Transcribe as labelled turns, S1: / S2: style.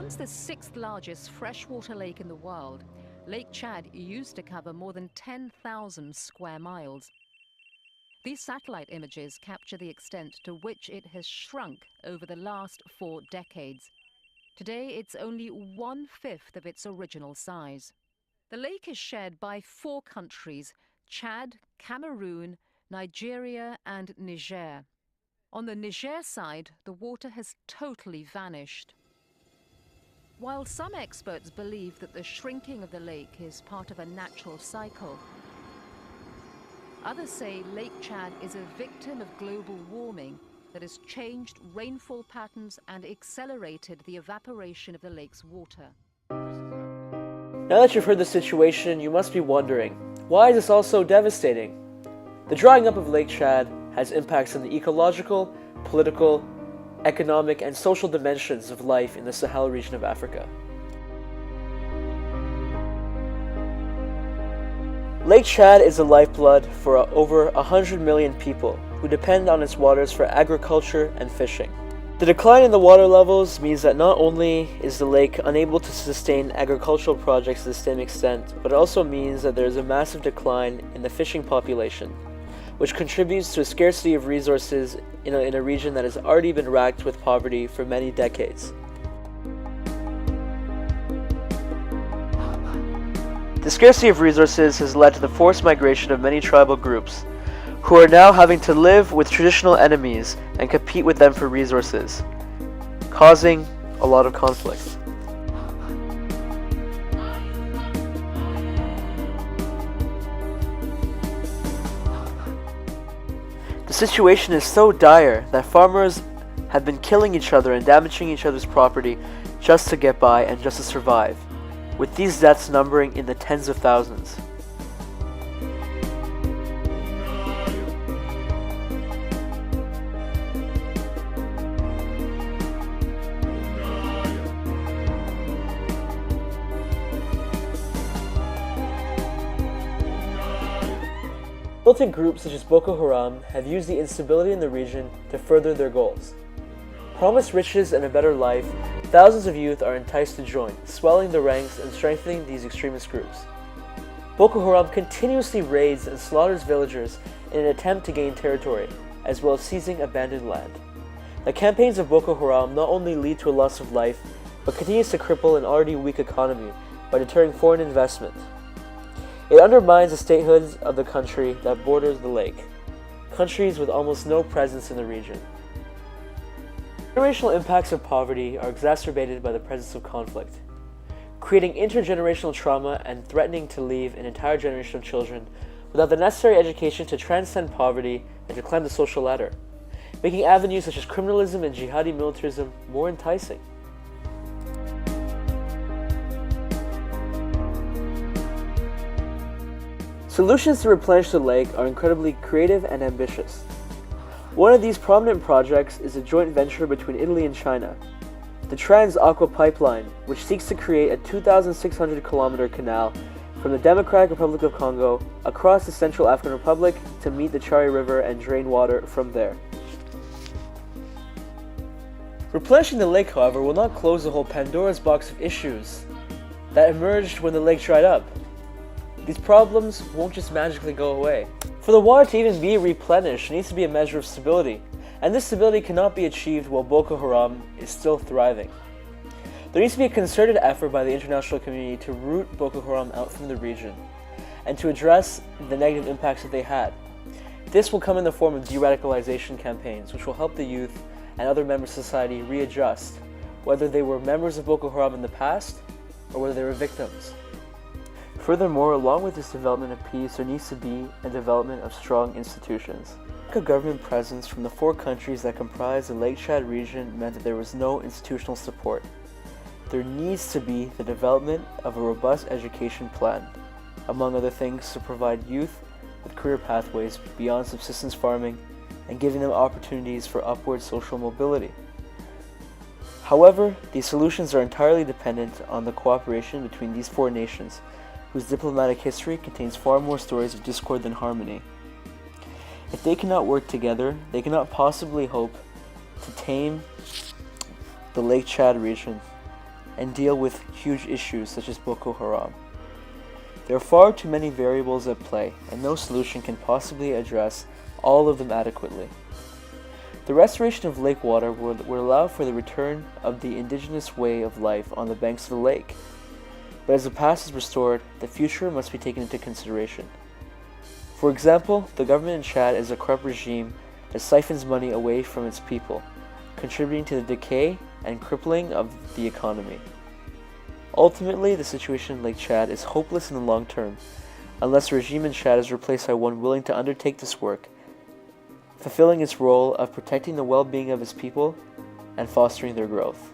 S1: Once the sixth largest freshwater lake in the world, Lake Chad used to cover more than 10,000 square miles. These satellite images capture the extent to which it has shrunk over the last 4 decades. Today, it's only 1/5 of its original size. The lake is shared by 4 countries: Chad, Cameroon, Nigeria, and Niger. On the Niger side, the water has totally vanished. While some experts believe that the shrinking of the lake is part of a natural cycle, others say Lake Chad is a victim of global warming that has changed rainfall patterns and accelerated the evaporation of the lake's water.
S2: Now that you've heard the situation, you must be wondering, why is this all so devastating? The drying up of Lake Chad has impacts on the ecological, political, economic, and social dimensions of life in the Sahel region of Africa. Lake Chad is the lifeblood for over 100 million people who depend on its waters for agriculture and fishing. The decline in the water levels means that not only is the lake unable to sustain agricultural projects to the same extent, but it also means that there is a massive decline in the fishing population, which contributes to a scarcity of resources in a region that has already been racked with poverty for many decades. The scarcity of resources has led to the forced migration of many tribal groups, who are now having to live with traditional enemies and compete with them for resources, causing a lot of conflict. The situation is so dire that farmers have been killing each other and damaging each other's property just to get by and just to survive, with these deaths numbering in the tens of thousands. Militant groups such as Boko Haram have used the instability in the region to further their goals. Promised riches and a better life, thousands of youth are enticed to join, swelling the ranks and strengthening these extremist groups. Boko Haram continuously raids and slaughters villagers in an attempt to gain territory, as well as seizing abandoned land. The campaigns of Boko Haram not only lead to a loss of life, but continues to cripple an already weak economy by deterring foreign investment. It undermines the statehood of the country that borders the lake, countries with almost no presence in the region. Generational impacts of poverty are exacerbated by the presence of conflict, creating intergenerational trauma and threatening to leave an entire generation of children without the necessary education to transcend poverty and to climb the social ladder, making avenues such as criminalism and jihadi militarism more enticing. Solutions to replenish the lake are incredibly creative and ambitious. One of these prominent projects is a joint venture between Italy and China, the Trans-Aqua Pipeline, which seeks to create a 2,600-kilometer canal from the Democratic Republic of Congo across the Central African Republic to meet the Chari River and drain water from there. Replenishing the lake, however, will not close the whole Pandora's box of issues that emerged when the lake dried up. These problems won't just magically go away. For the water to even be replenished, there needs to be a measure of stability, and this stability cannot be achieved while Boko Haram is still thriving. There needs to be a concerted effort by the international community to root Boko Haram out from the region, and to address the negative impacts that they had. This will come in the form of de-radicalization campaigns, which will help the youth and other members of society readjust, whether they were members of Boko Haram in the past, or whether they were victims. Furthermore, along with this development of peace, there needs to be a development of strong institutions. A government presence from the 4 countries that comprise the Lake Chad region meant that there was no institutional support. There needs to be the development of a robust education plan, among other things to provide youth with career pathways beyond subsistence farming and giving them opportunities for upward social mobility. However, these solutions are entirely dependent on the cooperation between these 4 nations, whose diplomatic history contains far more stories of discord than harmony. If they cannot work together, they cannot possibly hope to tame the Lake Chad region and deal with huge issues such as Boko Haram. There are far too many variables at play, and no solution can possibly address all of them adequately. The restoration of lake water would allow for the return of the indigenous way of life on the banks of the lake. But as the past is restored, the future must be taken into consideration. For example, the government in Chad is a corrupt regime that siphons money away from its people, contributing to the decay and crippling of the economy. Ultimately, the situation in Lake Chad is hopeless in the long term, unless the regime in Chad is replaced by one willing to undertake this work, fulfilling its role of protecting the well-being of its people and fostering their growth.